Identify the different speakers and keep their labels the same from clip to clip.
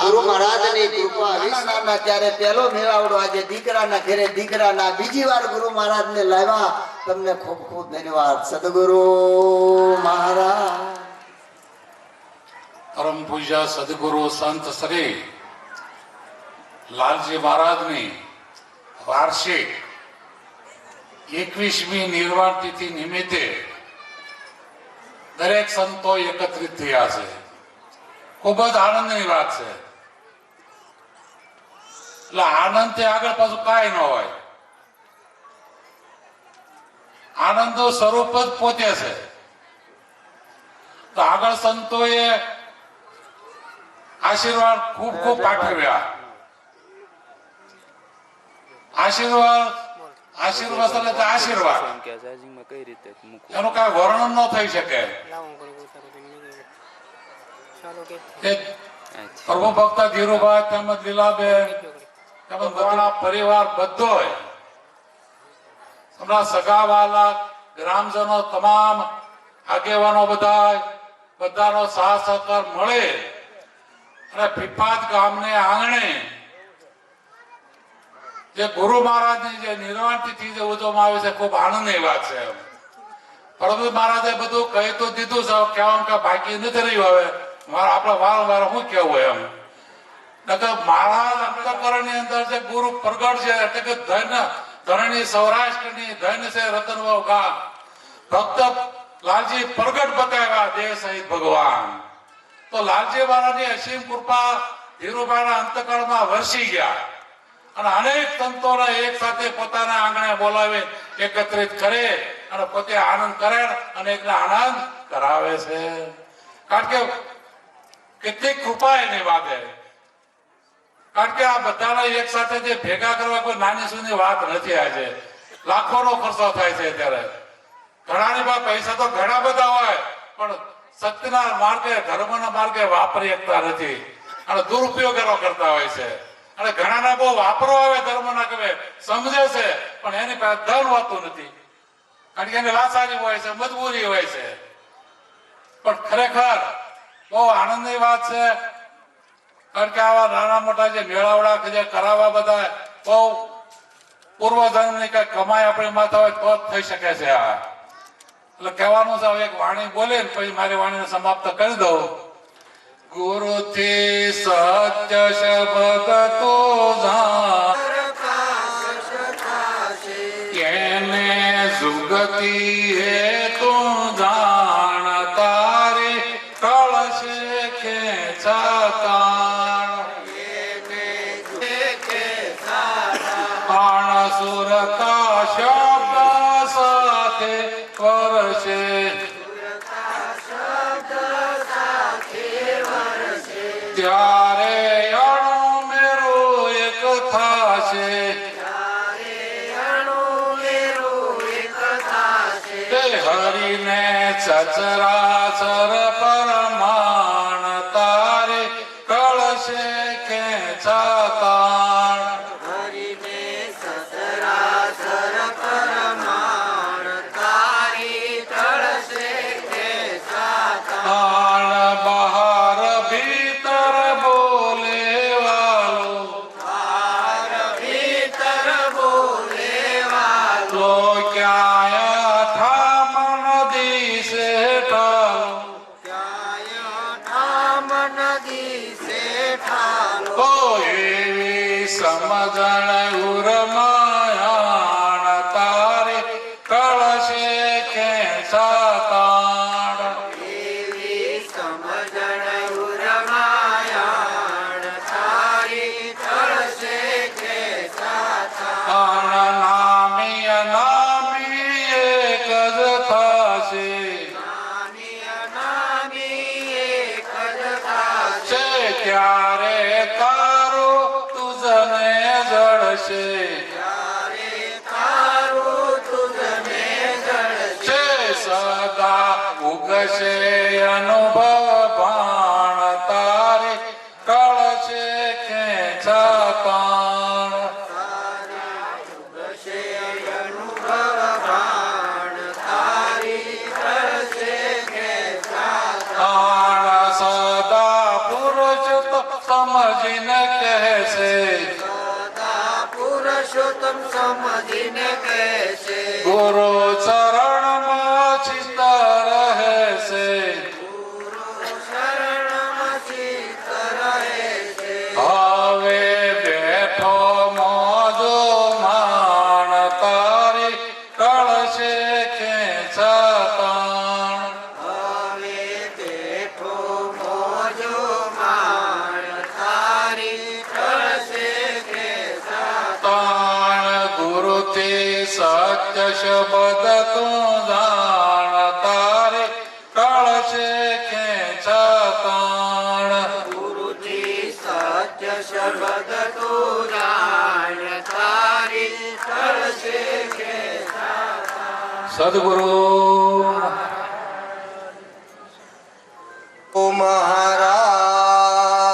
Speaker 1: ગુરુ મહારાજની કૃપા વિશ્વના ત્યારે પહેલો મેળાવડો આજે દીકરાના ઘરે દીકરાના બીજી વાર ગુરુ મહારાજને લાવ્યા તમને ખૂબ ખૂબ ધન્યવાદ સદગુરુ મહારાજ
Speaker 2: પરમ પૂજ્ય સદગુરુ સંત શ્રી લાલજી મહારાજની વાર્ષિક 21મી નિર્વાણ તિથિ નિમિત્તે દરેક સંતો એકત્રિત થયા છે. ખૂબ જ આનંદની વાત છે. એટલે આનંદથી આગળ પાછું કાંઈ ન હોય. આનંદનું સ્વરૂપ જ પોતે છે. તો આગળ સંતોએ આશીર્વાદ ખૂબ ખૂબ પાઠવ્યા. આશીર્વાદ એટલે આશીર્વાદ એનું કઈ વર્ણન ન થઈ શકે. પ્રભુ ભક્ત ધીરુભાઈ તેમજ લીલાબેન તેમજ મોટા પરિવાર બધો હમણાં સગાવાલા ગ્રામજનો તમામ આગેવાનો બધાનો સાથ સહકાર મળે અને પીપાદ ગામને આંગણે જે ગુરુ મહારાજની જે નિર્વાણ તિથિ જે ઉજવવામાં આવે છે ખૂબ આનંદની વાત છે. પ્રભુ મહારાજે બધું કહી તો દીધું છે, કહેવામાં કે બાકી નથી રહ્યું. હવે આપણે વારંવાર શું કેવું એમ મહારાજ અંતઃકરણ ની અંદર જે ગુરુ પ્રગટ છે એટલે કે ધરણી સૌરાષ્ટ્રની ધન છે રતનવાવ ગામ ભક્ત લાલજી પ્રગટ બતાવ્યા દેહ સહિત ભગવાન. તો લાલજી મહારાજની અસીમ કૃપા ધીરુભાઈના અંતઃકરણમાં વરસી ગયા અને અનેક સંતોને એક સાથે પોતાના આંગણે બોલાવી એકત્રિત કરે અને પોતે આનંદ કરે અને એકને આનંદ કરાવે છે. કારણ કે કેટલી કૃપા એની વાત છે. કારણ કે આ બધાને એક સાથે જે ભેગા કરવા કોઈ નાની સૂની વાત નથી. આજે લાખોનો ખર્ચો થાય છે. ત્યારે ઘણાની પાસે પૈસા તો ઘણા બધા હોય પણ સત્યના માર્ગે ધર્મના માર્ગે વાપરી શકતા નથી અને દુરુપયોગ એનો કરતા હોય છે. અને ઘણાને બહુ વાપરો આવે ધર્મના કવે સમજે છે પણ એની પાસે ધન હોતું નથી. કારણ કે એની લાચારી હોય છે, મજબૂરી હોય છે. પણ ખરેખર બહુ આનંદની વાત છે. કારણ કે આવા નાના મોટા જે મેળાવડા જે કરાવવા બધા બહુ પૂર્વજન્મની કઈ કમાઈ આપણી માથે હોય તો જ થઈ શકે છે. આ એટલે કહેવાનું છે એક વાણી બોલે ને પછી મારી વાણીને સમાપ્ત કરી દઉં. ગુરુથી સત્ય શબ્દ તો એને જુગતી હે તું જાણ તારે કળશે ખેંચાતા સુર કા શબ્દ સાથે વર્ષે ત્યારે અણુ મેરો એક થાશે. હરિને સચરાચર પરમાણ તારે કળશે ખેંચાતા. બહાર ભીતર બોલે વાલો ક્યાંય ઠામણ દિશે ઠાલો એવી સમજણ ઉરમાયાણ તારે કળશે ખેંચાતા. ત્યારે તારો તુજને જળશે. સદા ઉગશે અનુભવ બાણ તારે કળશે ખેંચાતા. સદા પુરુષ તો સમજ
Speaker 3: કહેશે
Speaker 2: ગુરુ ચરણમાં ચિત્ત રહે છે
Speaker 3: શરણમાં ચિત્ત રહે છે
Speaker 2: હવે બેઠો મોજો માણ તારી કળશે ખેંચાતાણ
Speaker 3: હવે બેઠો મોજો માણ તારી કળશે
Speaker 2: તાણ ગુરુથી સત્ય શબ્દ તું જાણ તારે કળશે ખેંચાતાણ
Speaker 3: ગુરુજી સત્ય શબ્દ તું જાણ તારી કળશે
Speaker 2: સદગુરુ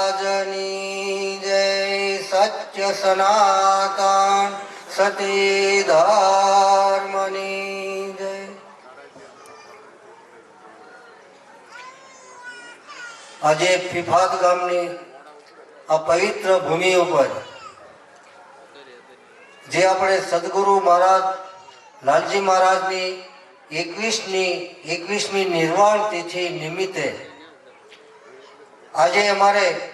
Speaker 3: મહારાજની જય સત્ય સનાતન સતી ધર્મની જય આજે ફિફાત ગામની આ પવિત્ર ભૂમિ ઉપર જે આપણે સદગુરુ મહારાજ લાલજી મહારાજની 21મી નિર્વાણ તિથિ નિમિત્તે આજે અમારે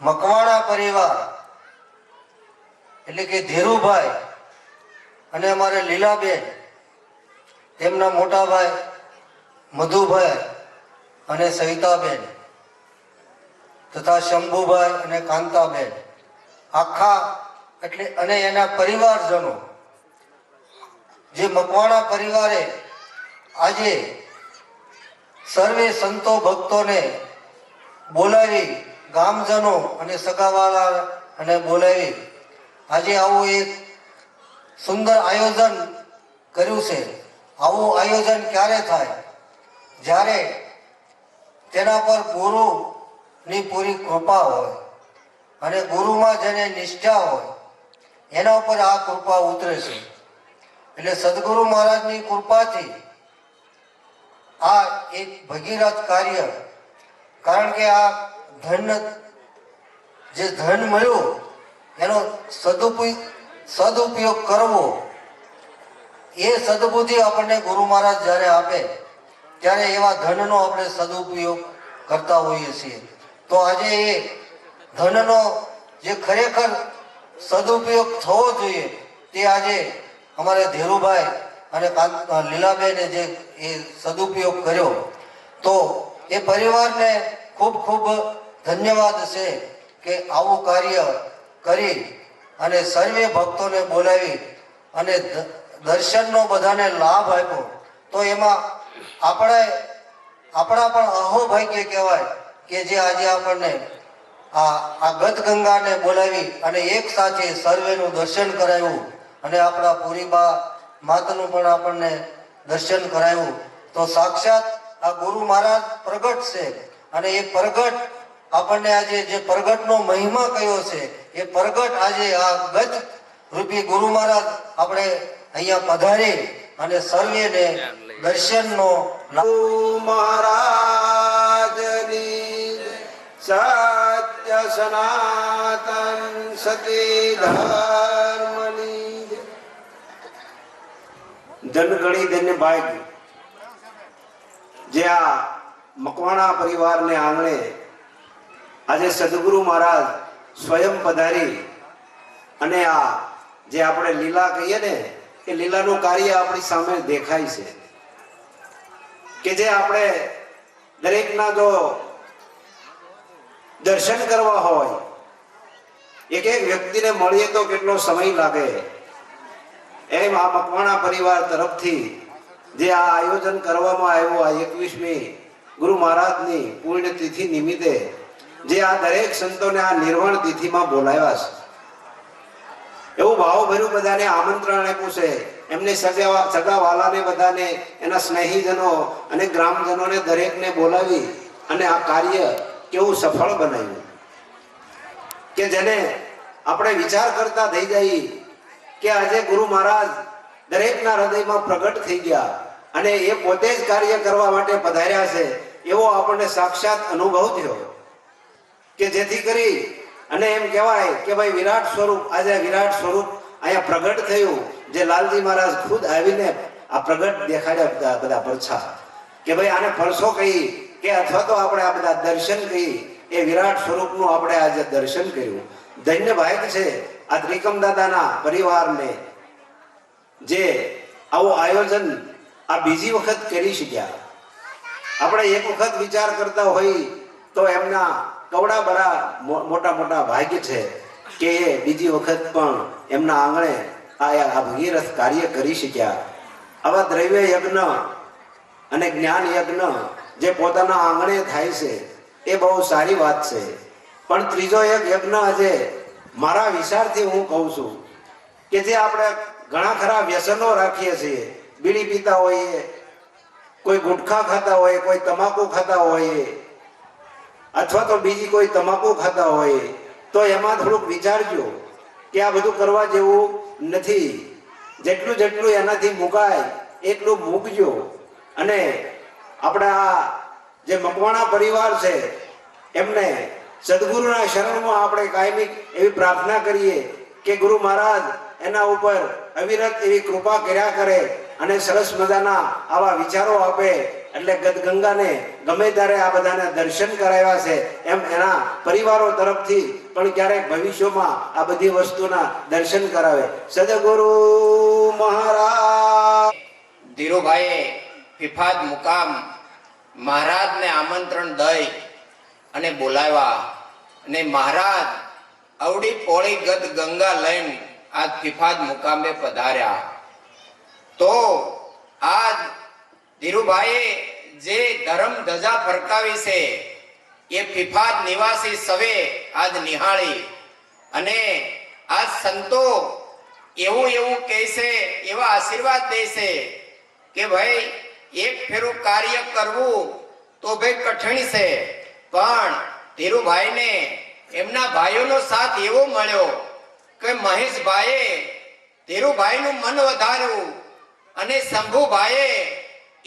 Speaker 3: મકવાણા પરિવાર એટલે કે ધીરુભાઈ અને અમારે લીલાબેન તેમના મોટા ભાઈ મધુભાઈ અને સવિતાબેન તથા શંભુભાઈ અને કાંતાબેન આખા એટલે અને એના પરિવારજનો જે મકવાણા પરિવારે આજે સર્વે સંતો ભક્તોને બોલાવી ગામજનો અને સગાવાળા અને બોલાવી આજે આવું એક સુંદર આયોજન કર્યું છે આવું આયોજન ક્યારે થાય જ્યારે તેના પર ગુરુની પૂરી કૃપા હોય અને ગુરુમાં જેને નિષ્ઠા હોય એના ઉપર આ કૃપા ઉતરે છે એટલે સદગુરુ મહારાજની કૃપાથી આ એક ભગીરથ કાર્ય કારણ કે આ ધન જે ધન મળ્યું એનો સદુપયોગ કરવો એ સદબુદ્ધિ આપણને ગુરુ મહારાજ જ્યારે આપે ત્યારે એવા ધનનો આપણે સદુપયોગ કરતા હોઈએ છીએ તો આજે એ ધનનો જે ખરેખર સદુપયોગ થવો જોઈએ તે આજે અમારે ધીરુભાઈ અને લીલાબેને જે એ સદુપયોગ કર્યો તો એ પરિવારને ખૂબ ખૂબ ધન્યવાદ છે કે આવું કાર્ય કરી અને સર્વે ભક્તોને બોલાવી અને દર્શનનો બધાને લાભ આપ્યો તો એમાં આપણા પણ અહોભાગ્ય કહેવાય કે જે આજે આપણને આ ગત ગંગાને બોલાવી અને એક સાથે સર્વેનું દર્શન કરાવ્યું અને આપણા પૂરીબા માતાનું પણ આપણને દર્શન કરાવ્યું તો સાક્ષાત આ ગુરુ મહારાજ પ્રગટ છે અને એ પ્રગટ આપણને આજે જે પ્રગટનો મહિમા કયો છે એ પ્રગટ આજે આ ગત રૂપી ગુરુ મહારાજ આપણે અહીંયા પધારી અને સર્વેને દર્શનનો મહારાજની સત્ય સનાતન સતી ધર્મની
Speaker 4: ધનગણી ધન્ય ભાગ જે આ મકવાણા પરિવારને આંગણે આજે સદગુરુ મહારાજ સ્વયં પધારી અને આ જે આપણે લીલા કહીએ ને એ લીલાનું કાર્ય આપણી સામે દેખાય છે કે જે આપણે દરેકના જો દર્શન કરવા હોય એક એક વ્યક્તિને મળીએ તો કેટલો સમય લાગે એમ આ મકવાણા પરિવાર તરફથી જે આ આયોજન કરવામાં આવ્યું આ 21મી ગુરુ મહારાજની પુણ્યતિથિ નિમિત્તે જે આ દરેક સંતોને આ નિર્વાણ તિથિમાં બોલાવ્યા છે એવું ભાવભર્યું બધાને આમંત્રણ આપ્યું છે એમને સગાવાલાને બધાને એના સ્નેહીજનો અને ગ્રામજનોને દરેકને બોલાવી અને આ કાર્ય કેવું સફળ બનાવ્યું કે જેને આપણે વિચાર કરતા થઈ જઈએ કે આજે ગુરુ મહારાજ દરેકના હૃદયમાં પ્રગટ થઈ ગયા અને એ પોતે જ કાર્ય કરવા માટે પધાર્યા છે એવો આપણને સાક્ષાત અનુભવ થયો કે જેથી કરી અને એમ કહેવાય કે ભાઈ વિરાટ સ્વરૂપ આજે વિરાટ સ્વરૂપ અહીંયા પ્રગટ થયું જે લાલજી મહારાજ ખુદ આવીને આ પ્રગટ દેખાડ્યા બધા પરછા કે ભાઈ આને પરસો કહી કે અથવા તો આપણે આ બધા દર્શન કહી એ વિરાટ સ્વરૂપનું આપણે આજે દર્શન કર્યું. ધન્ય ભાગ્ય છે આ ત્રિકમ દાદાના પરિવારને જે આવું આયોજન આ બીજી વખત કરી શક્યા. આપણે એક વખત વિચાર કરતા હોય તો એમના કવડા બડા મોટા મોટા ભાગ્ય છે કે એ બીજી વખત પણ એમના આંગણે આ ભગીરથ કાર્ય કરી શક્યા. આવા દ્રવ્ય યજ્ઞ અને જ્ઞાન યજ્ઞ જે પોતાના આંગણે થાય છે એ બહુ સારી વાત છે. પણ ત્રીજો એક યજ્ઞ આજે મારા વિચારથી હું કહું છું કે જે આપણે ઘણા ખરા વ્યસનો રાખીએ છીએ, બીડી પીતા હોઈએ, કોઈ ગુટખા ખાતા હોય, કોઈ તમાકુ ખાતા હોય અથવા તો બીજી કોઈ તમાકુ ખાતા હોય તો એમાં થોડુંક વિચારજો કે આ બધું કરવા જેવું નથી. જેટલું જેટલું એનાથી મુકાય એટલું મૂકજો. અને આપણા જે મકવાણા પરિવાર છે એમને સદગુરુના શરણમાં આપણે કાયમી એવી પ્રાર્થના કરીએ કે ગુરુ મહારાજ એના ઉપર અવિરત એવી કૃપા કર્યા કરે અને સરસ મજાના આવા વિચારો આપે. એટલે ગદગંગાને ગમે ત્યારે આ બધાને દર્શન કરાવ્યા છે એમ એના પરિવારો તરફથી પણ ક્યારેક ભવિષ્યમાં આ બધી વસ્તુના દર્શન કરાવે. સદગુરુ મહારાજ
Speaker 5: ધીરુભાઈએ ફિફાદ મુકામ મહારાજને આમંત્રણ દઈ અને બોલાવ્યા અને મહારાજ અવડી પોળી ગદ ગંગા લઈને આજ ફિફાદ મુકામે પધાર્યા. તો આજ ધીરુભાઈએ જે ધર્મ ધજા ફરકાવી છે એ ફિફાદ નિવાસી સવે આજ નિહાળી અને આજ સંતો એવું એવું કહે છે, એવા આશીર્વાદ દે છે કે ભાઈ એક ફેરું કાર્ય કરવું તો ભાઈ કઠણ છે, પણ ધીરુભાઈને એમના ભાઈઓનો સાથ એવો મળ્યો કે મહેશભાઈએ ધીરુભાઈનું મન વધાર્યું અને શંભુભાઈએ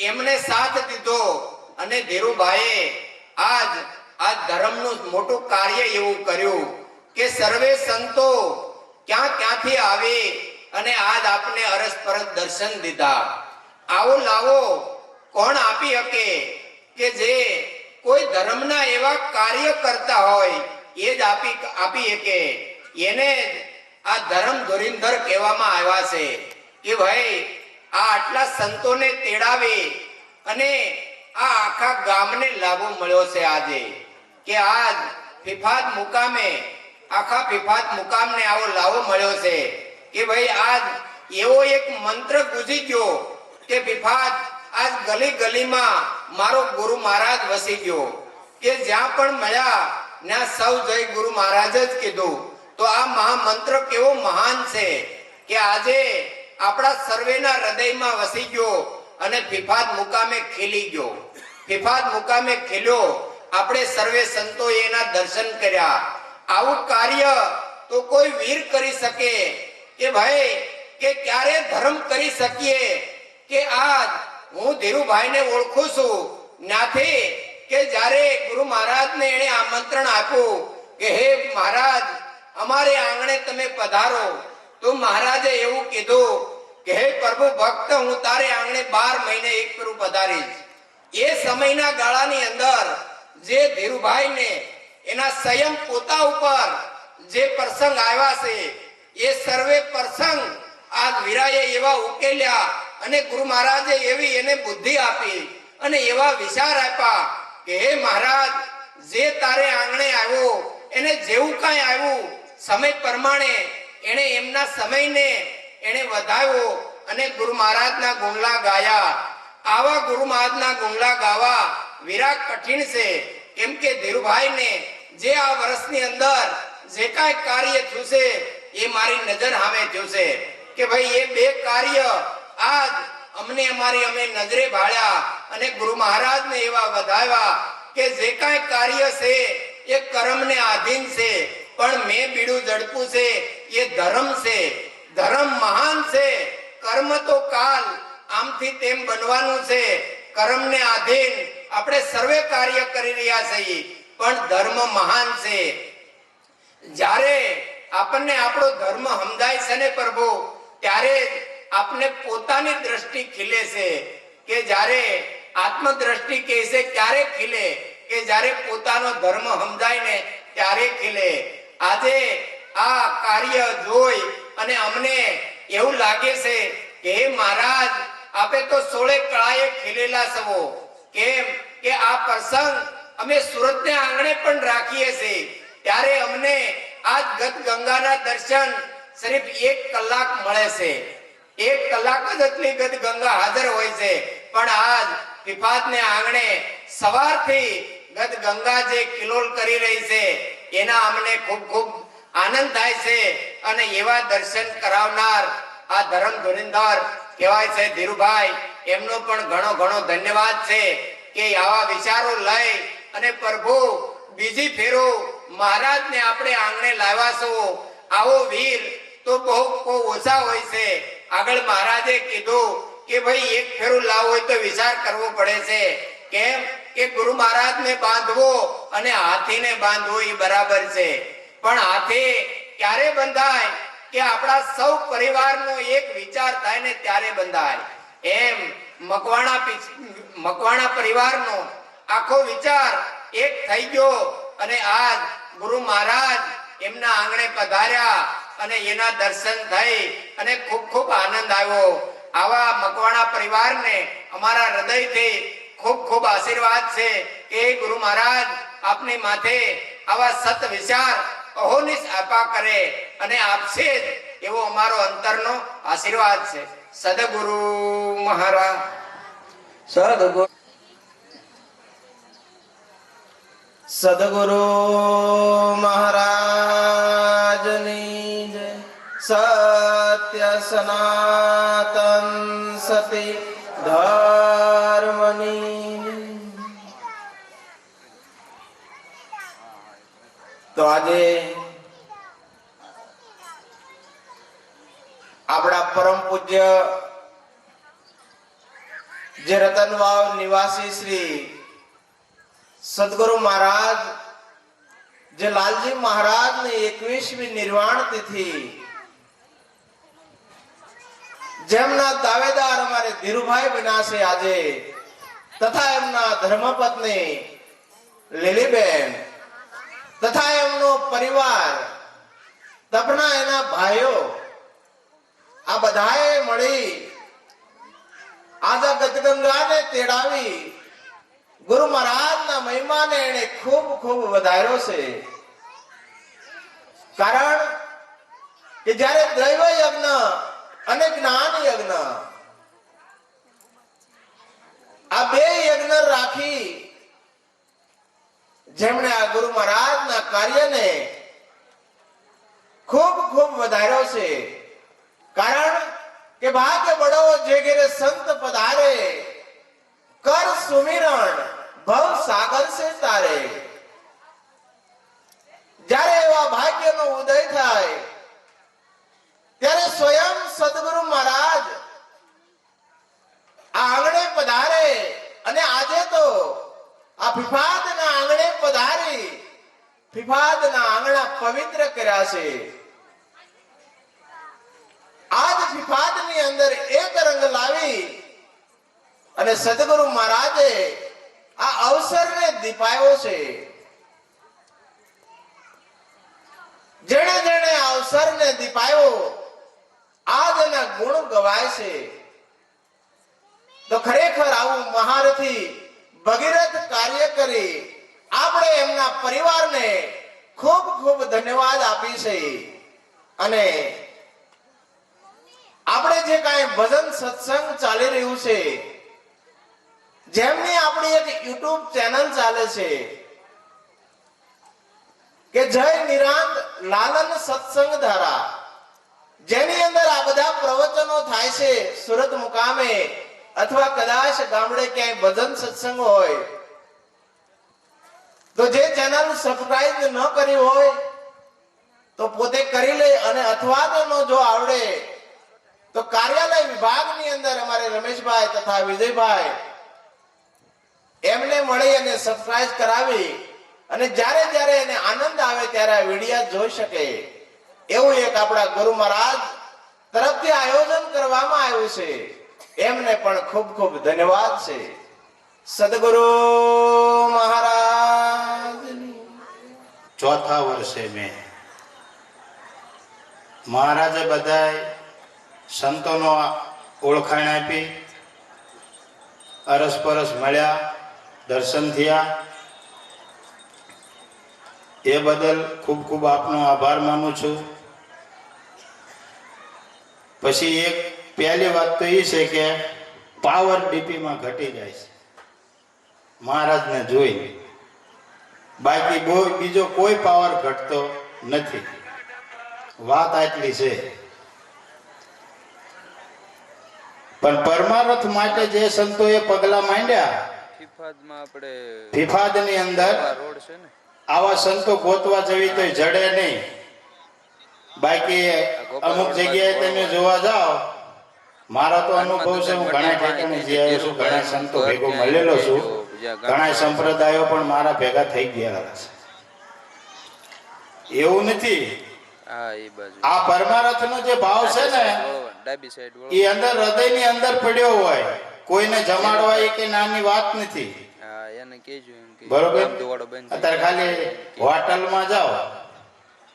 Speaker 5: એમને સાથ દીધો અને ધીરુભાઈએ આજ આ ધર્મનું મોટું કાર્ય એવું કર્યું કે સર્વે સંતો ક્યાં ક્યાંથી આવી અને આજ આપને અરસપરસ દર્શન દીધા. આવો લાવો કોણ આપી શકે કે જે કોઈ ધર્મના એવા કાર્ય કરતા હોય એ જ આપી શકે. એને આ ધર્મ ધોરીંધર કહેવામાં આવ્યા છે કે ભાઈ આ આટલા સંતોને તેડાવી અને આ આખા ગામને લાભો મળ્યો છે આજે કે આજ ફિફાદ મુકામે આખા ફિફાદ મુકામને આવો લાભો મળ્યો છે કે ભાઈ આજ એવો એક મંત્ર ગુંજી ગયો કે ફિફાદ આજ ગલી ગલીમાં મારો ગુરુ મહારાજ વસી ગયો કે જ્યાં પણ મળ્યા ત્યાં સૌ જય ગુરુ મહારાજ જ કીધું. તો આ મહામંત્ર કેવો મહાન છે કે આજે આપણા સર્વેના હૃદયમાં વસી ગયો અને ફિફાદ મુકામે ખીલી ગયો. ફિફાદ મુકામે ખીલ્યો. આપણે સર્વે સંતોએ એના દર્શન કર્યા. આવું કાર્ય તો કોઈ વીર કરી શકે કે ભાઈ કે ક્યારે ધર્મ કરી શકીએ કે આજ હું ધીરુભાઈને ઓળખું છું ત્યાંથી કે જ્યારે ગુરુ મહારાજને એણે આમંત્રણ આપ્યું કે હે મહારાજ અમારે આંગણે તમે પધારો, તો મહારાજે એવું કીધું કે હે પ્રભુ ભક્ત હું તારે આંગણે 12 મહિને એક ફેરું પધારીશ. એ સમયના ગાળાની અંદર જે ધીરુભાઈને એના સંયમ પોતા ઉપર જે પ્રસંગ આવ્યા છે એ સર્વે પ્રસંગ આ વીરાએ એવા ઉકેલ્યા અને ગુરુ મહારાજે એવી એને બુદ્ધિ આપી અને એવા વિચાર આપ્યા કે હે મહારાજ જે તારે આંગણે આવ્યો એને જેવું કાંઈ આવ્યું સમય પ્રમાણે એને એમના સમયને એને વધાવ્યો અને ગુરુ મહારાજના ગુણલા ગાયા. આવા ગુરુ મહારાજના ગુણલા ગાવા વિરાટ કઠિન છે. કેમ કે ધીરુભાઈને જે આ વર્ષની અંદર જે કાંઈ કાર્ય થયું છે એ મારી નજર સામે થયું છે કે ભાઈ એ બે કાર્ય આજ અમને અમે નજરે ભાળ્યા અને ગુરુ મહારાજને એવા વધાવ્યા કે જે કાંઈ કાર્ય છે એ કર્મને આધીન છે, પણ મેં બીડું ઝડપું છે એ ધર્મ છે. ધર્મ મહાન છે, કર્મ તો કાલ આમથી તેમ બનવાનું છે. કર્મને આધીન આપણે સર્વે કાર્ય કરી રહ્યા છીએ, પણ ધર્મ મહાન છે. જ્યારે આપણને આપણો ધર્મ સમજાય છે ને પ્રભુ, ત્યારે આપને પોતાની દ્રષ્ટિ ખીલે છે કે જ્યારે આત્મદ્રષ્ટિ કહે છે ક્યારે ખીલે કે જ્યારે પોતાનો ધર્મ સમજાય ને ત્યારે ખીલે. આજે આ કાર્ય જોઈ અને અમને એવું લાગે છે કે હે મહારાજ આપે તો સોળે કળાએ ખીલેલા છો. કેમ કે આ પ્રસંગ અમે સુરતને આંગણે પણ રાખીએ છીએ ત્યારે અમને આજ ગત ગંગાના દર્શન સિર્ફ 1 કલાક મળે છે. 1 કલાક જ એટલી ગત ગંગા હાજર હોય છે. પણ આજ વિફાતને આંગણે સવારથી ગત ગંગા જે કિલોલ કરી રહી છે એના અમને ખૂબ ખૂબ આનંદ થાય છે. અને એવા દર્શન કરાવનાર આ ધર્મ ધુરીંધર કહેવાય છે ધીરુભાઈ, એમનો પણ ઘણો ઘણો ધન્યવાદ છે કે આવા વિચારો લઈ અને પ્રભુ બીજી ફેરો મહારાજને આપણે આંગણે લાવ્યા છો. આવો વીર તો બહુ ઓછા હોય છે. આગળ મહારાજે કીધું કે ભાઈ 1 ફેરો લાવવો હોય તો વિચાર કરવો પડે છે. કેમ કે ગુરુ મહારાજને બાંધવો અને હાથીને બાંધવો એ બરાબર છે. પણ હાથી ક્યારે બંધાય કે આપણા સૌ પરિવારનો એક વિચાર થાય ને ત્યારે બંધાય. એમ મકવાણા પરિવારનો આખો વિચાર એક થઈ ગયો અને આજ ગુરુ મહારાજ એમના આંગણે પધાર્યા અને એના દર્શન થઈ અને ખૂબ ખૂબ આનંદ આવ્યો. આવા મકવાણા પરિવારને અમારા હૃદયથી ખૂબ ખૂબ આશીર્વાદ છે કે ગુરુ મહારાજ આપની માથે આવા સત વિચાર અહોનિશ આપા કરે અને આપશે જ એવો અમારો અંતરનો આશીર્વાદ છે. સદગુરુ મહારાજ.
Speaker 3: સદગુરુ
Speaker 6: સદગુરુ મહારાજની જય. સત્ય સનાતન સતી ધર્મની જય. તો આજે આપણા પરમ પૂજ્ય જે રતનવાવ નિવાસી શ્રી સદગુરુ મહારાજ જે લાલજી મહારાજ ની 21મી નિર્વાણ તિથિ જેમના દાવેદાર અમારે ધીરુભાઈ બન્યા છે આજે, તથા એમના ધર્મપત્ની લીલીબેન તથા એમનો પરિવાર તપના એના ભાઈઓ આ બધાએ મળી આજા ગતગંગાને તેડાવી ગુરુ મહારાજના મહિમાને એને ખૂબ ખૂબ વધાર્યો છે. કારણ કે જ્યારે દૈવ યજ્ઞ અને જ્ઞાન યજ્ઞ આ 2 યજ્ઞ રાખી જેમણે આ ગુરુ મહારાજના કાર્યને ખૂબ ખૂબ વધાર્યો છે. કારણ કે ભાગ્ય બળો જે ઘેરે સંત પધારે કર સુમિરણ ભવ સાગર સે તારે. જ્યારે એવા ભાગ્યનો ઉદય થાય ત્યારે સ્વયં સદગુરુ મહારાજ આ આંગણે પધારે અને આજે તો આ ફિફાદના આંગણે પધારી ફિફાદના આંગણા પવિત્ર કર્યા છે. આજ ફિફાદની અંદર એક રંગ લાવી અને સદગુરુ મહારાજે આ અવસરને દીપાયો છે. જેણે જેણે આ અવસરને દીપાયો આજ એના ગુણ ગવાય છે. તો ખરેખર આવું મહારથી ભગીરથ કાર્ય કરી આપણે એમના પરિવારને ખૂબ ખૂબ ધન્યવાદ આપી છે. અને આપણે જે કાંઈ ભજન સત્સંગ ચાલી રહ્યું છે, જેમની આપણી એક YouTube ચેનલ ચાલે છે કે જય નિરાંત લાલન સત્સંગ ધારા, જેની અંદર આ બધા પ્રવચનો થાય છે સુરત મુકામે અથવા કદાચ ગામડે ક્યાંય ભજન સત્સંગ હોય તો જે ચેનલ સબસ્ક્રાઇબ ન કરી હોય તો પોતે કરી લે. અને અથવા તો જો આવડે તો કાર્યાલય વિભાગની અંદર અમારે રમેશભાઈ તથા વિજયભાઈ એમને મળી અને સબસ્ક્રાઇબ કરાવી અને જ્યારે જ્યારે એને આનંદ આવે ત્યારે આ વિડિયો જોઈ શકે એવું એક આપણા ગુરુ મહારાજ તરફથી આયોજન કરવામાં આવ્યું છે એમને પણ ખૂબ ખૂબ ધન્યવાદ છે. સદગુરુ મહારાજની
Speaker 7: ચોથા વર્ષે મેં મહારાજે બધાય સંતોનો ઓળખાણ આપી, અરસપરસ મળ્યા, દર્શન થયા. એ બદલ ખૂબ ખૂબ આપનો આભાર માનું છું. પછી એક પહેલી વાત તો એ છે કે પાવર ડીપીમાં ઘટી જાય છે મહારાજને જોઈ, બાકી બીજો કોઈ પાવર ઘટતો નથી. વાત આટલી છે. પણ પરમાર્થ માટે જે સંતોએ પગલા માંડ્યા, ફિફાદની અંદર આવા સંતો ગોતવા જવી તો જડે નહીં. બાકી અમુક જગ્યાએ તમે જોવા જાઓ, મારો તો અનુભવ છે, હું ઘણા ઠેકાણે જઈ આવ્યો છું, ઘણા સંતો ભેગો મળેલો છું, ઘણા સંપ્રદાયો પણ મારા ભેગા થઈ ગયા છે. એવું નથી. આ પરમાર્થ નો જે ભાવ છે ને એ અંદર હૃદયની અંદર પડ્યો હોય, કોઈને જમાડવા એ કે નાની વાત નથી. બરોબર. અત્યારે ખાલી હોટલમાં જાઓ,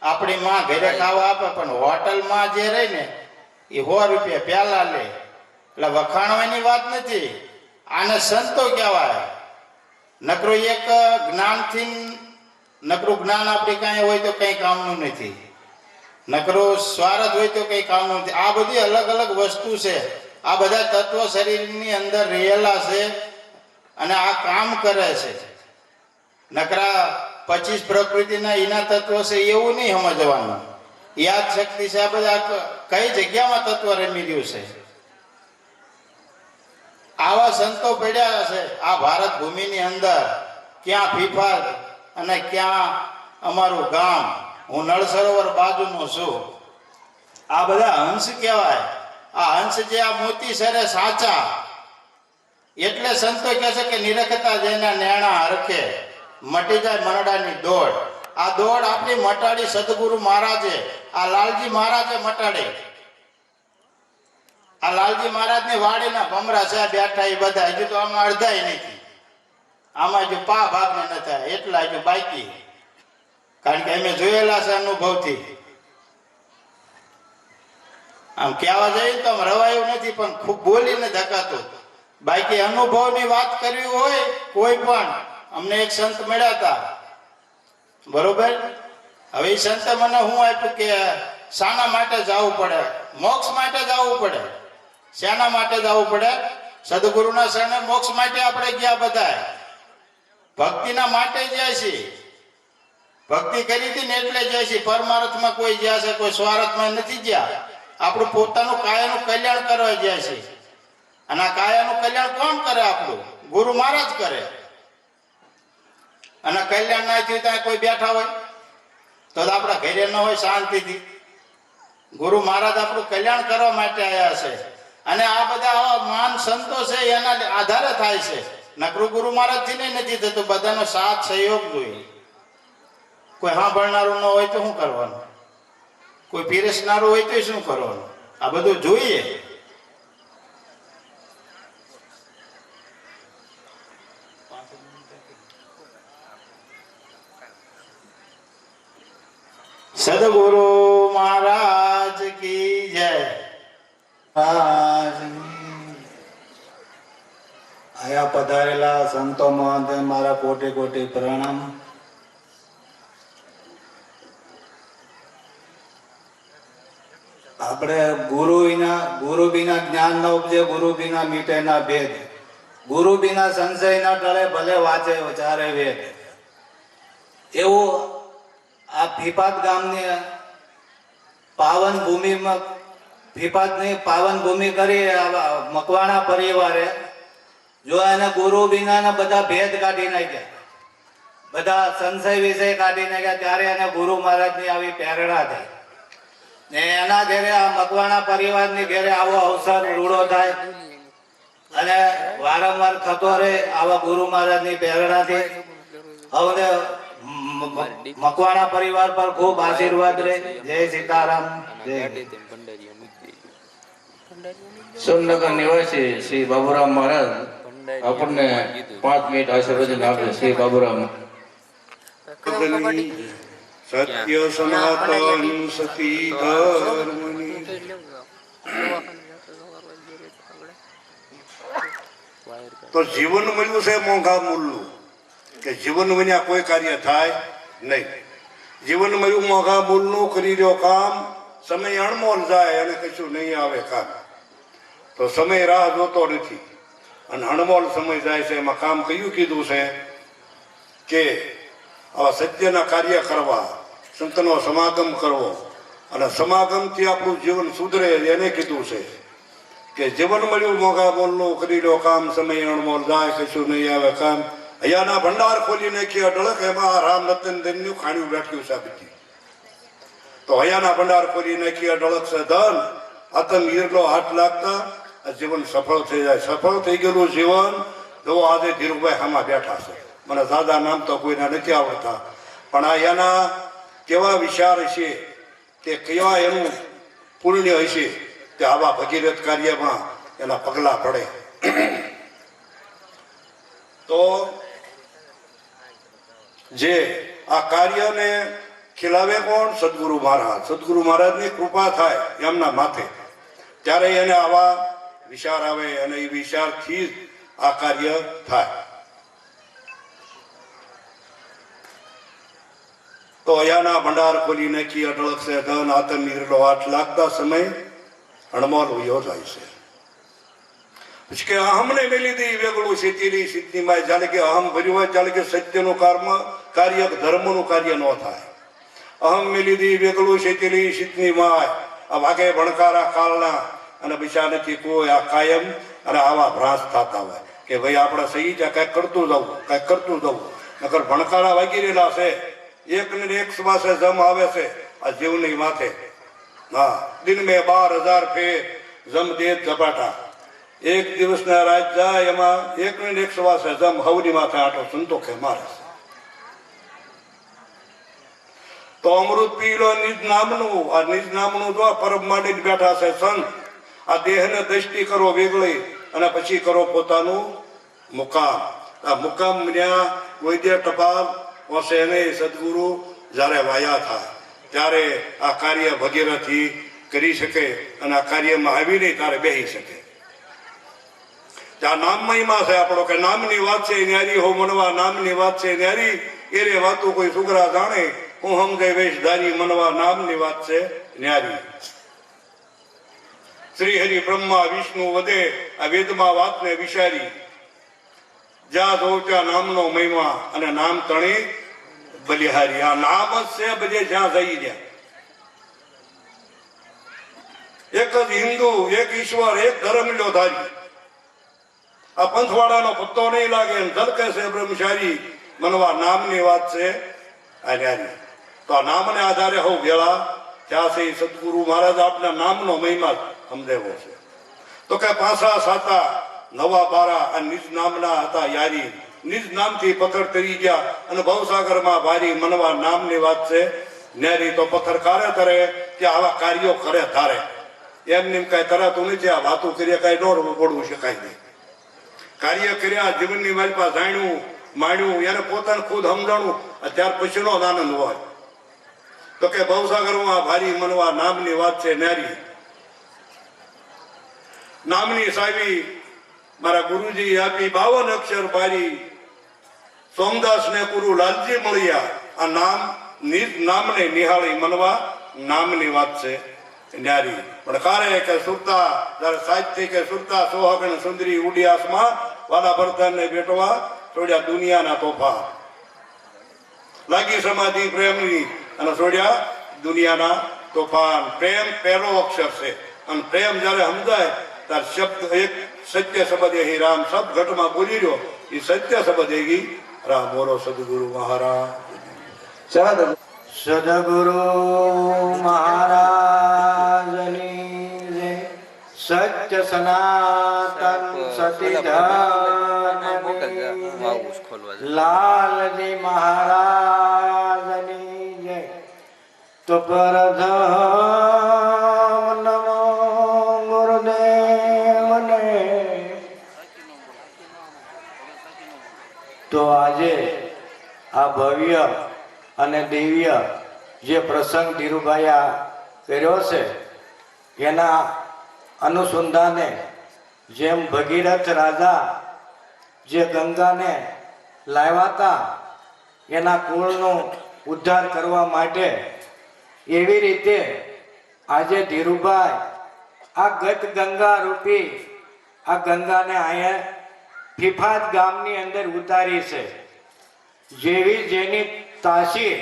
Speaker 7: આપણી માં ઘરે ખાવા આપે, પણ હોટલમાં જે રહી ને એ 100 રૂપિયા પ્યાલા લે. એટલે વખાણવાની વાત નથી. આને સંતો કહેવાય. નકરું એક જ્ઞાનથી, નકરું જ્ઞાન આપણી કાંઈ હોય તો કઈ કામનું નથી, નકરો સ્વાર્થ હોય તો કઈ કામનું નથી. આ બધી અલગ અલગ વસ્તુ છે. આ બધા તત્વો શરીરની અંદર રહેલા છે અને આ કામ કરે છે. નકરા 25 પ્રકૃતિના એના તત્વો છે એવું નહીં સમજવાનું. યાદ શક્તિ છે, આ બધા કઈ જગ્યામાં તત્વ રમી રહ્યું છે. આવા સંતો પડ્યા છે આ ભારત ભૂમિની અંદર. ક્યાં ફીફાદ અને ક્યાં અમારું ગામ. હું નળ સરોવર બાજુનો છું. આ બધા હંસ કહેવાય. આ હંસ જે આ મોતી સરે સાચા, એટલે સંતો કહે છે કે નિરખતા જેના નેણા હરખે મટી જાય મરડાની દોડ. આ દોડ આપણી મટાડી સદગુરુ મહારાજે, આ લાલજી મહારાજે મટાડી. આ લાલજી મહારાજની વાડીના ભમરા છે બેઠા એ બધા, હજુ તો આમાં અડધાય નથી. આમાં જો પા ભાગને ન થાય એટલા હજુ બાકી, કારણ કે અમે જોયેલા છે અનુભવથી. આમ કહેવા જઈએ તો આમ રવાયું નથી, પણ ખૂબ બોલીને ધકાતું. બાકી અનુભવની વાત કરવી હોય કોઈ પણ, અમને એક સંત મળ્યા હતા, બરોબર. હવે એ સંતે મને હું આપ્યું કે શાના માટે જવું પડે? મોક્ષ માટે જવું પડે. શાના માટે જવું પડે? સદગુરુના શરણે મોક્ષ માટે આપણે ગયા બધા, ભક્તિના માટે જાય છે. ભક્તિ કરી હતી ને એટલે જાય છે. પરમાર્થમાં કોઈ ગયા છે, કોઈ સ્વાર્થમાં નથી ગયા. આપણું પોતાનું કાયાનું કલ્યાણ કરવા જાય છે. અને આ કાયાનું કલ્યાણ કોણ કરે? આપણું ગુરુ મહારાજ કરે. અને કલ્યાણ ના થયું ત્યાં કોઈ બેઠા હોય તો આપણા ઘરે ન હોય શાંતિથી. ગુરુ મહારાજ આપણું કલ્યાણ કરવા માટે આવ્યા છે. અને આ બધા આવા મહાન સંતો છે એના આધારે થાય છે. નકરું ગુરુ મહારાજ થી નહીં નથી થતું. બધાનો સાથ સહયોગ જોઈએ. કોઈ સાંભળનારું ન હોય તો શું કરવાનું? કોઈ પીરસનારું હોય તો શું કરવાનું? આ બધું જોઈએ. સદગુરુ મહારાજ કી જય.
Speaker 8: આયા પધારેલા સંતો મહોદય મારા કોટી કોટી પ્રણામ. આપણે ગુરુ વિના જ્ઞાન ન ઉપજે, ગુરુ વિના મીટે ના ભેદ, ગુરુ વિના સંશય ના ટળે, ભલે વાંચે ચારે વેદ. એવું આ ફીફાદ ગામની પાવન ભૂમિમાં, ફીફાદની પાવન ભૂમિ કરી મકવાણા પરિવારે જો એને ગુરુ વિનાના બધા ભેદ કાઢી નાખ્યા, બધા સંશય વિષય કાઢી નાખ્યા, ત્યારે એને ગુરુ મહારાજની આવી પ્રેરણા થઈ. ને એના ઘેરે આ મકવાણા પરિવારની ઘેરે આવો અવસર રૂડો થાય અને વારંવાર થતો રહે આવા ગુરુ મહારાજની પ્રેરણાથી. હવે મકવાણા પરિવાર પર ખૂબ આશીર્વાદ રહે. જય સીતારામ. જય
Speaker 9: સોમનગર નિવાસી શ્રી બાબુરામ મહારાજ આપણને 5 મિનિટ આશીર્વચન આપે. શ્રી બાબુરામ.
Speaker 10: સત્ય સનાતન સતી ધર્મની તો જીવન મળ્યું છે મોંઘા મૂલ્યનું કે જીવન વિના કોઈ કાર્ય થાય નહીં. જીવન મળ્યું મોંઘા મૂલ્યનું, કરી રહ્યો કામ સમય અણમોલ જાય અને કશું નહીં આવે કામ. તો સમય રાહ જોતો નથી અને અણમોલ સમય જાય છે. એમાં કામ કયું કીધું છે કે આવા સત્યના કાર્ય કરવા, સંતનો સમાગમ કરવો અને સમાગમથી આપણું જીવન સુધરે એને કીધું છે કે જીવન મળ્યું મોંઘા મોલનું, કરી લો કામ સમય અણમોલ જાય કશું નહીં આવે કામ. અહીંયાના ભંડાર ખોલી નાખી અઢળક, એમાં રામ રતન ધનનું ખાણ્યું બેઠ્યું છે બધી. તો અહીંયાના ભંડાર ખોલી નાખી અઢળક છે ધન, આતંક હીરલો હાથ લાગતા જીવન સફળ થઈ જાય. સફળ થઈ ગયેલું જીવન જો આજે ધીરુભાઈ આમાં બેઠા છે. મને દાદા નામ તો કોઈના નથી આવડતા, પણ આ એના કેવા વિચાર હશે કે કેવા એનું પુણ્ય હશે કે આવા ભગીરથ કાર્યમાં એના પગલા પડે. તો જે આ કાર્યને ખીલાવે કોણ? સદગુરુ મહારાજ. સદગુરુ મહારાજની કૃપા થાય એમના માથે, ત્યારે એને આવા વિચાર આવે અને એ વિચારથી જ આ કાર્ય થાય. તો અહીંયાના ભંડાર ખોલી નાખી અઢળક છે ધન, આતંક નીરલો હાથ લાગતા સમય અણમોલ વયો જાય છે. પછી કે અહમને મેલી દઈ વેગળું સિદ્ધિની સિદ્ધિમાં, જાણે કે અહમ ભર્યું હોય જાણે કે સત્યનું કાર્ય ધર્મનું કાર્ય ન થાય. અહમ મેલી દઈ વેગળું સિદ્ધિની સિદ્ધિમાં, આ વાગે ભણકારા કાળના અને બિચા નથી કોઈ આ કાયમ. અને આવા ભ્રાંસ થતા હોય કે ભાઈ આપણે સહી છે, કાંઈક કરતું જવું, કાંઈક કરતું જવું. નકર ભણકારા વાગી રહેલા છે, એક ને એક શ્વાસે જમ આવે છે આ જીવની માથે. હા, દિન મેં 12,000 ફેર જમ દે ઝપાટા. એક દિવસના રાત જાય એમાં એક ને એક શ્વાસે જમ હવની માથે આટો સંતોખે મારે છે. તો અમૃત પી લો નિજ નામનું. આ નિજ નામનું જો પરબ માંડીને બેઠા છે સંત. આ દેહને દ્રષ્ટિ કરો વેગળી અને પછી કરો પોતાનું મુકામ. આ મુકામ ત્યાં વૈદ્ય ટપાલ વસે નહીં. સદગુરુ જ્યારે વાયા થાય ત્યારે આ કાર્ય ભગીરથી કરી શકે અને આ કાર્યમાં આવીને ત્યારે બેસી શકે. ત્યાં નામ મહિમા છે આપણો કે નામની વાત છે ન્યારી હો મનવા, નામની વાત છે ન્યારી. એરે વાતું કોઈ સુગરા જાણે, હું સમજે વેશધારી મનવા, નામની વાત છે ન્યારી. શ્રી હરિ બ્રહ્મા વિષ્ણુ વધે આ વેદમાં વાતને વિચારી. જ્યાં જો ત્યાં નામનો મહિમા અને નામ તણી બલિહારી. આ નામ જ છે બધે જ્યાં જઈ ગયા. એક જ હિન્દુ, એક ઈશ્વર, એક ધર્મ લો ધારી. આ પંથવાડાનો પત્તો નહીં લાગે એમ ઝલકે છે બ્રહ્મચારી મનવા, નામની વાત છે આ ન્યારી. તો આ નામને આધારે હો વેળા ત્યાં છે. સદગુરુ મહારાજ આપના નામનો મહિમા સમજાવ્યો છે. તો કે પાસા સાતા નવા બારા આ નિજ નામના હતા યારી. નિજ નામથી પથ્થર તરી ગયા અને ભવસાગરમાં ભારી મનવા, નામની વાત છે ન્યારી. તો પથ્થર કારે તરે કે આવા કાર્યો કરે ધારે. એમને કઈ તરાતું નથી. આ વાતું કરીએ કઈ ન પડવું શકાય નહીં. કાર્ય કર્યા, જીવનની માલિપા જાણ્યું માણ્યું, એને પોતાને ખુદ સમજાણું, ત્યાર પછીનો આનંદ હોય. તો કે ભવસાગરમાં ભારી મનવા, નામની વાત છે ન્યારી. નામની સાવી મારા ગુરુજી આપી 52 અક્ષર બારી. સોમદાસ ને ગુરુ લાલજી મળ્યા. આ નામ નિજ નામને નિહાળી મનવા, નામની વાત છે ન્યારી. પણ કારે કે સુરતા જયારે સાહિત્ય કે સુરતા સોહાગણ સુંદરી ઉડિયાસમાં વાલા બર્તન ને બેટવા છોડ્યા દુનિયાના તોફા. લાગી સમાધિ પ્રેમની અને છોડ્યા દુનિયાના તોફાન. પ્રેમ પહેલો અક્ષર છે અને પ્રેમ જયારે સમજાય ત્યારે શબ્દ એક સત્ય શબ્દ એ રામ શબ્દ ઘટમાં બોલી રહ્યો એ સત્ય શબ્દ એ રામ. બોલો સદગુરુ મહારાજ.
Speaker 3: સદગુરુ મહારાજની જય. સત્ય સનાતન સતી ધર્મની જય. લાલજી મહારાજની જય. તો પરધમ નમો ગુરુદેવ.
Speaker 8: તો આજે આ ભવ્ય અને દિવ્ય જે પ્રસંગ ધીરુભાઈ આ કર્યો છે એના અનુસંધાને જેમ ભગીરથ રાજા જે ગંગાને લાવ્યા હતા એના કુળનો ઉદ્ધાર કરવા માટે, એવી રીતે આજે ધીરુભાઈ આ ગત ગંગા રૂપી આ ગંગાને અહીંયા ફિફાત ગામની અંદર ઉતારી છે. જેવી જેની તાસીર,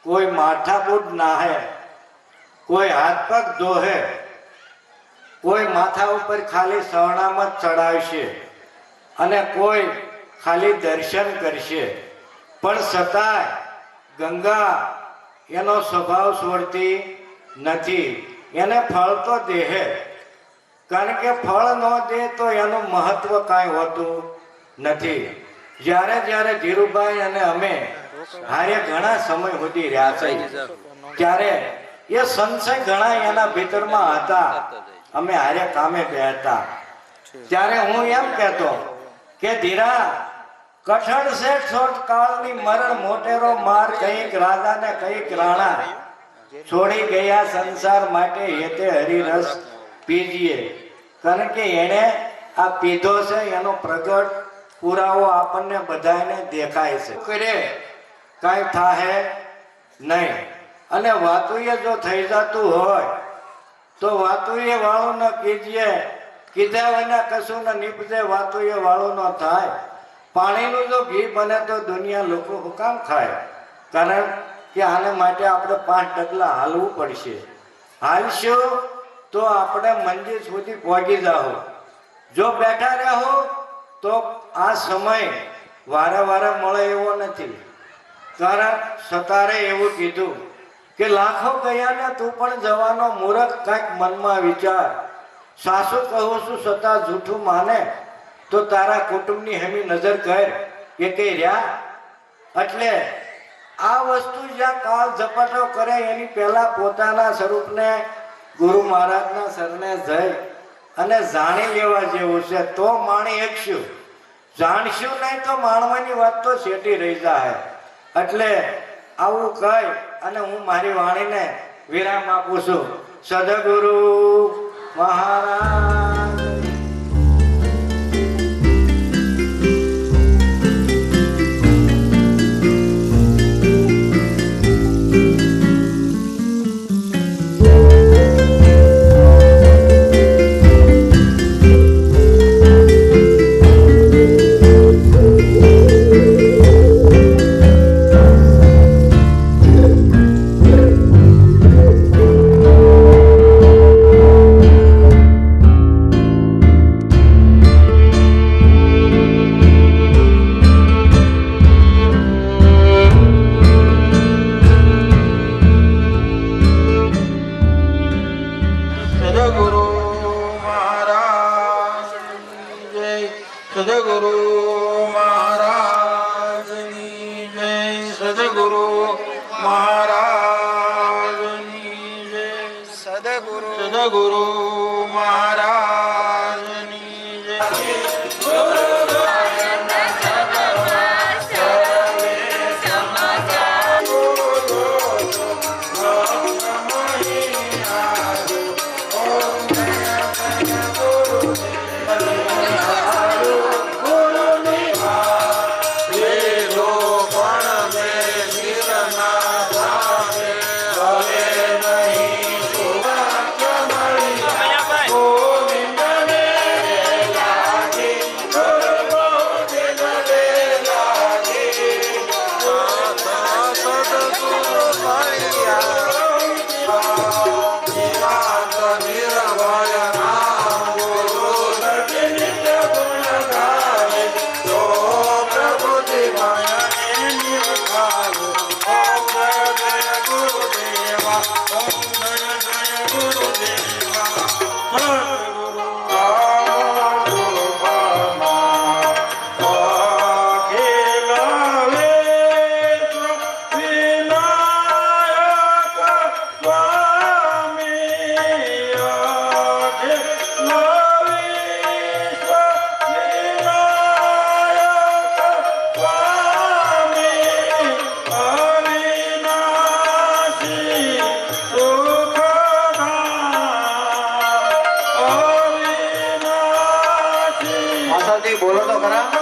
Speaker 8: કોઈ માથાબૂટ નાહે, કોઈ હાથ પગ ધોહે, કોઈ માથા ઉપર ખાલી સરણામત ચડાવશે અને કોઈ ખાલી દર્શન કરશે, પણ છતાંય ગંગા એનો સ્વભાવ છોડતી નથી. એને ફળ તો દેહે, કારણ કે ફળ ન દે તો એનું મહત્વ કાંઈ હોતું નથી. જ્યારે જ્યારે ધીરુભાઈ અને અમે હારે ઘણા સમય સુધી રહ્યા છે ત્યારે એ સંશય ઘણા એના ભીતરમાં હતા. અમે હારે કામે ગયા હતા ત્યારે હું એમ કહેતો કે ધીરા કઠણ છે છોટ કાળની મરણ મોટેરો માર, કઈક રાજા ને કઈક રાણા, છોડી ગયા સંસાર માટે હેતે હરિરસ પીજીએ. કારણ કે એને આ પીધો છે એનો પ્રગટ પુરાવો આપણને બધાને દેખાય છે. કરે કાંઈ થાહે નહીં. અને વાતુએ જો થઈ જતું હોય તો વાતુએ વાળું ન કીજીએ, કીધા વિના કશું ન નીપજે, વાતુએ વાળું ન થાય. પાણીનું જો ઘી બને તો દુનિયા લોકો હુકામ ખાય, કારણ કે આને માટે આપણે 5 ડગલા હાલવું પડશે. હાલશું તો આપણે મંજિલ સુધી પહોંચી જાઓ. જો બેઠા રહો તો આ સમય વારે વારે મળે એવો નથી. કારણ સતારે એવું કીધું કે લાખો ગયા ને તું પણ જવાનો મૂરખ, કાંઈક મનમાં વિચાર. સાસુ કહું છું છતાં જૂઠું માને તો તારા કુટુંબની હેમી નજર કર, એ કઈ રહ્યા. એટલે આ વસ્તુ જ્યાં કાળ ઝપાટો કરે એની પહેલા પોતાના સ્વરૂપને ગુરુ મહારાજના શરણે જઈ અને જાણી લેવા જેવું છે, તો માણી એકશું. જાણશું નહીં તો માણવાની વાત તો શેટી રહી જાય. એટલે આવું કહી અને હું મારી વાણીને વિરામ આપું છું. સદગુરુ મહારાજ.
Speaker 7: સદગુરુ મહારાજની જય.
Speaker 4: ગણપતિ બોલો તો ખરા.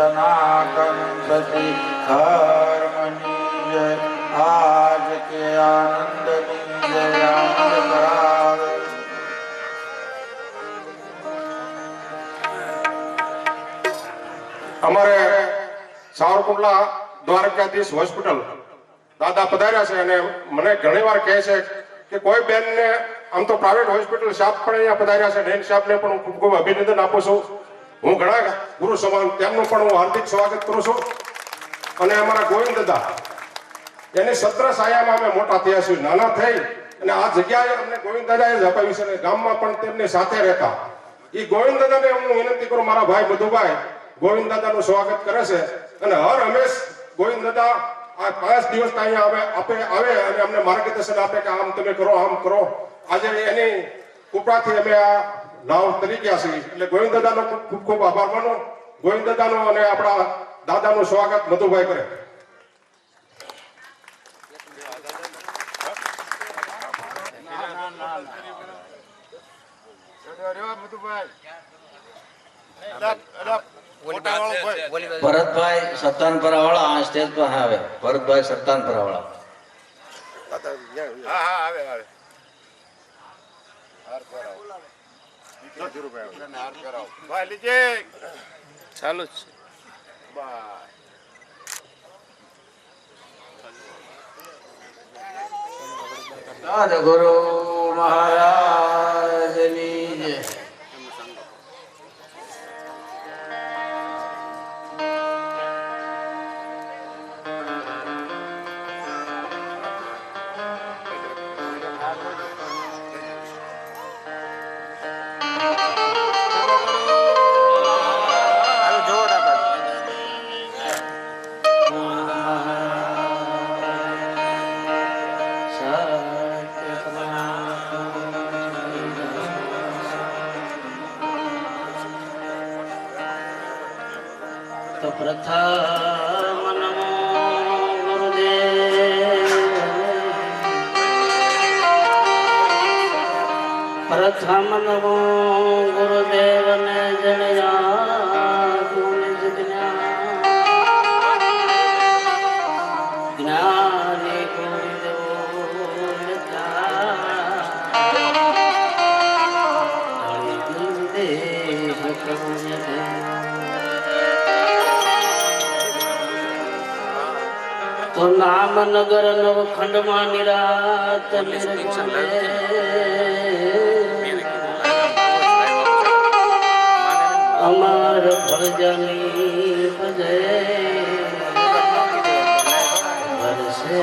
Speaker 7: सनातन सती धर्मनी जय आज के आनंदनी जय आनंद करावे।
Speaker 11: અમારે સાવરકુંડલા દ્વારકાધીશ હોસ્પિટલ દાદા પધાર્યા છે અને મને ઘણીવાર કહે છે કે કોઈ બેનને આમ તો પ્રાઇવેટ હોસ્પિટલ સાહેબ પણ અહીંયા પધાર્યા છે નૈન સાહેબને પણ હું ખૂબ ખૂબ અભિનંદન આપું છું. હું ઘણા ગુરુ સમાન તેમનું પણ હું હાર્દિક સ્વાગત કરું છું. અને અમારા ગોવિંદ દાદા એની સત્ર સાયામાં અમે મોટા થયા છીએ, નાના થઈ અને આ જગ્યાએ અમને ગોવિંદ દાદાએ જ અપાવી છે અને ગામમાં પણ તેમની સાથે રહેતા એ ગોવિંદ દાદાને હું વિનંતી કરું, મારા ભાઈ મધુભાઈ ગોવિંદ દાદાનું સ્વાગત કરે છે અને હર હંમેશ ગોવિંદ દાદા આ 5 દિવસ અહીંયા આવે અને અમને માર્ગદર્શન આપે કે આમ તમે કરો, આમ કરો. આજે એની કૃપાથી અમે આ નાવ તરી ગયા છીએ. એટલે ગોવિંદ દાદાનો ખૂબ ખૂબ આભાર માનો. ગોવિંદ દાદાનો અને આપણા દાદાનું સ્વાગત મધુભાઈ કરે.
Speaker 9: ભરતભાઈ સત્તાનપરા વાળા આ સ્ટેજ પર આવે. ભરતભાઈ સત્તાનપરા વાળા ચાલુ જ છે. ગુરુ મહારાજની જય.
Speaker 12: તો પ્રથમ નમો ગુરુદેવ, પ્રથમ નમો ગુરુદેવને જણ્યા નિજ જ્ઞાની તો નામનગર નવખંડમાં નિરાત નિર્ગુણે અમર ફળજની ભજે વર્ષે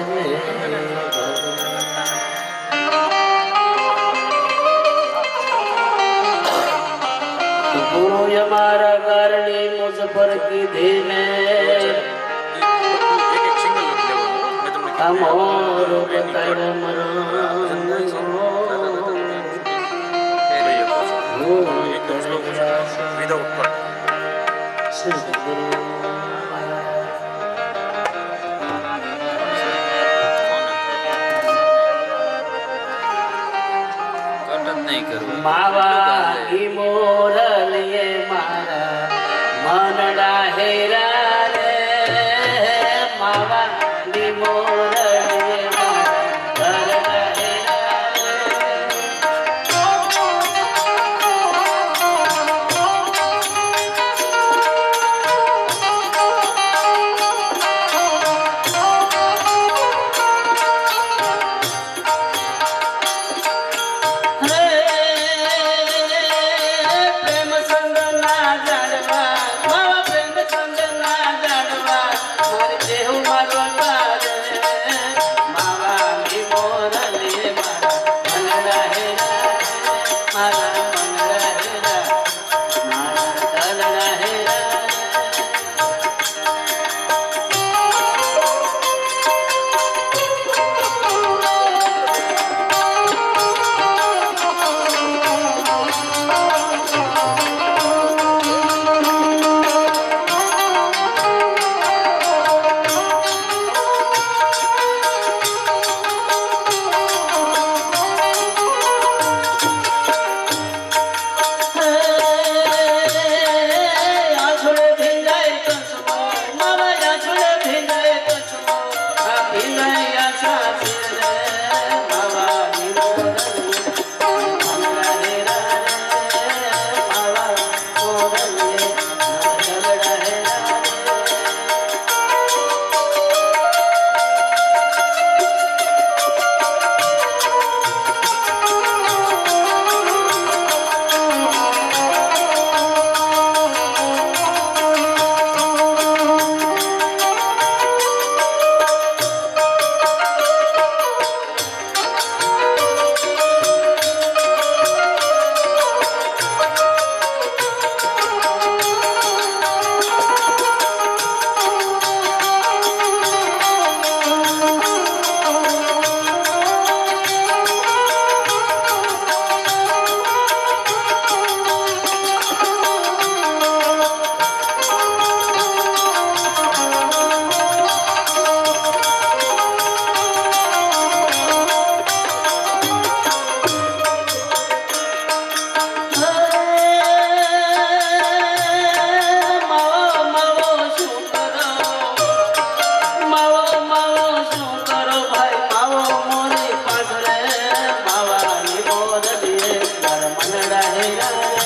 Speaker 12: ગુરુ અમારા કારણી મુझ પર કીધી ને amor बताया मावा की मोरलिए मारा मनड़ा हेरा रे मावा की मोरलिए मारा मनड़ा हेरा रे
Speaker 8: મારા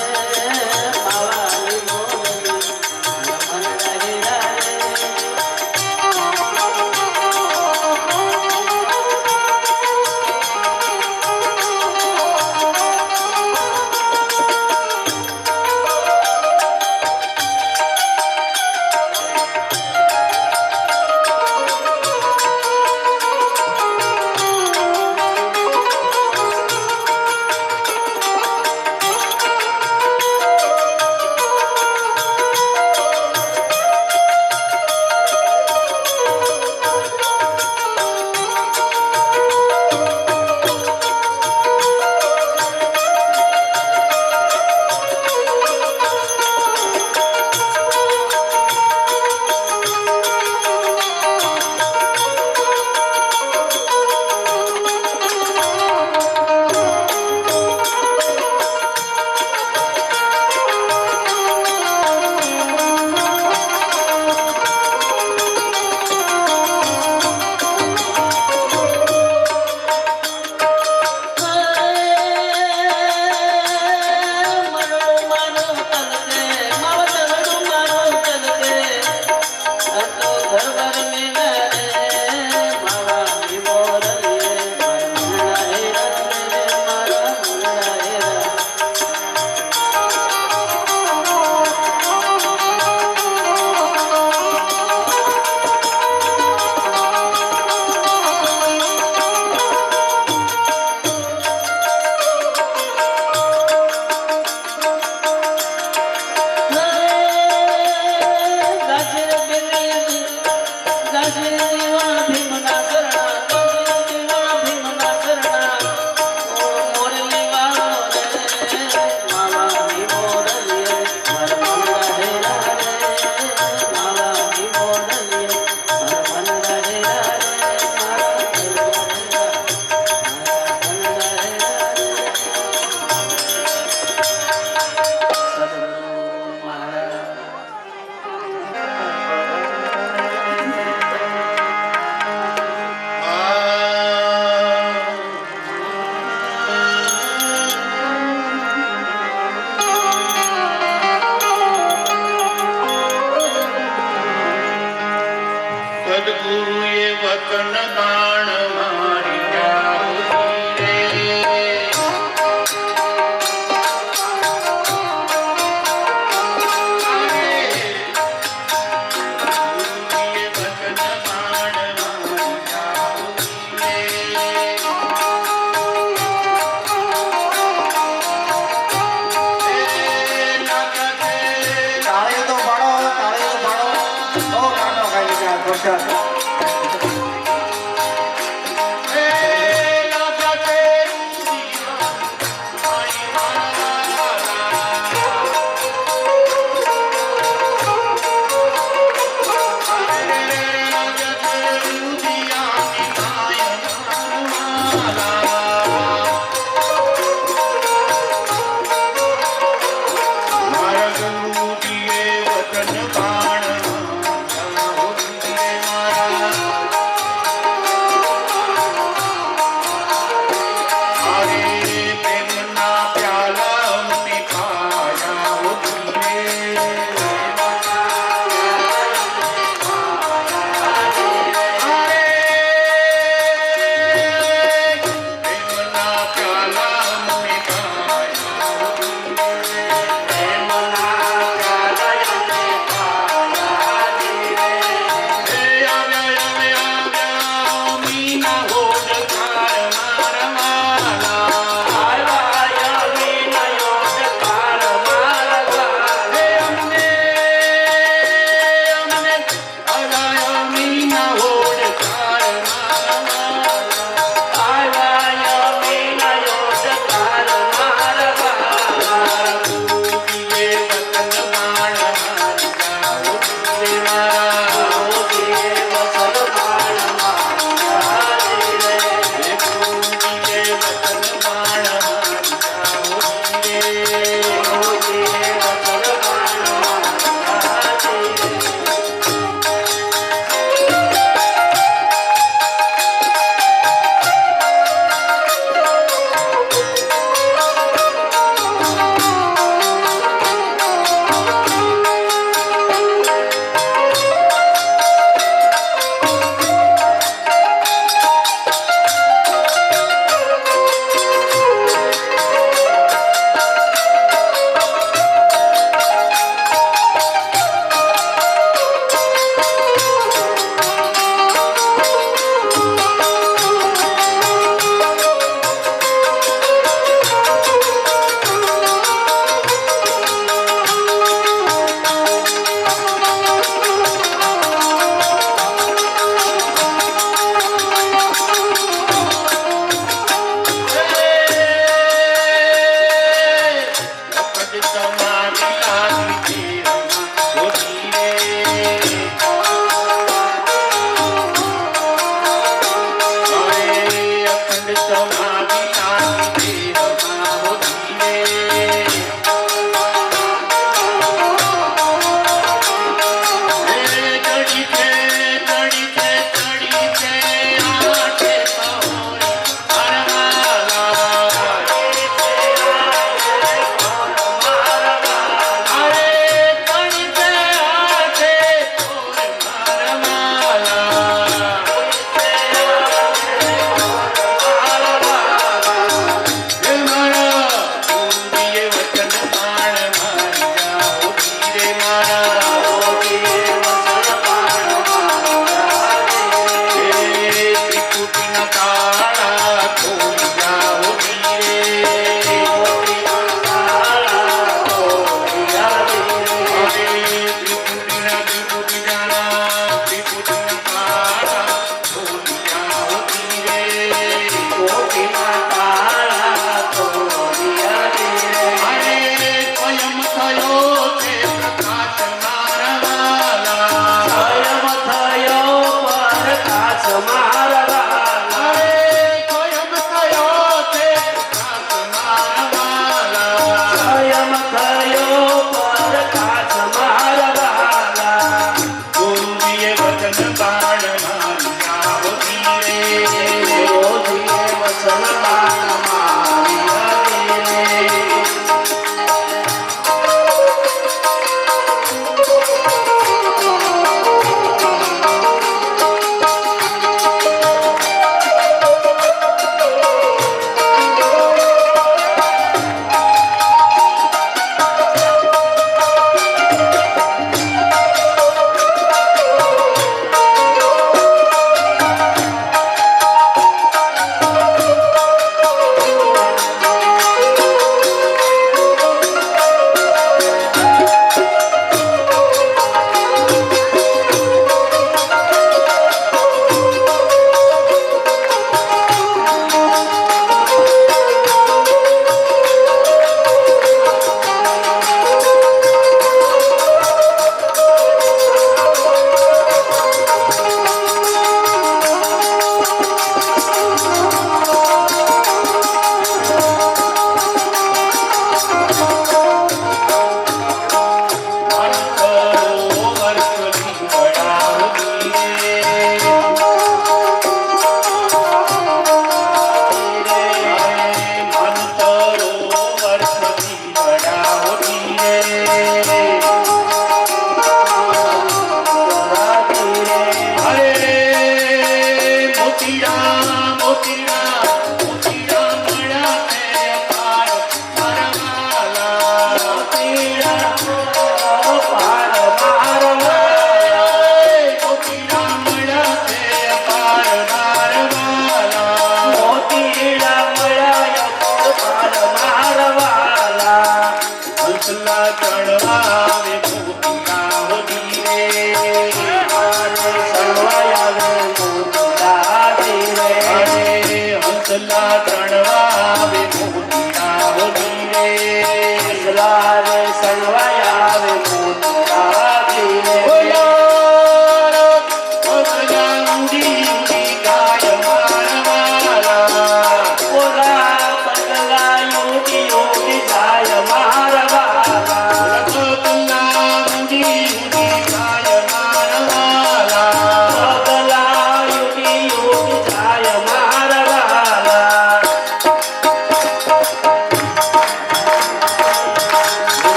Speaker 12: ચણવા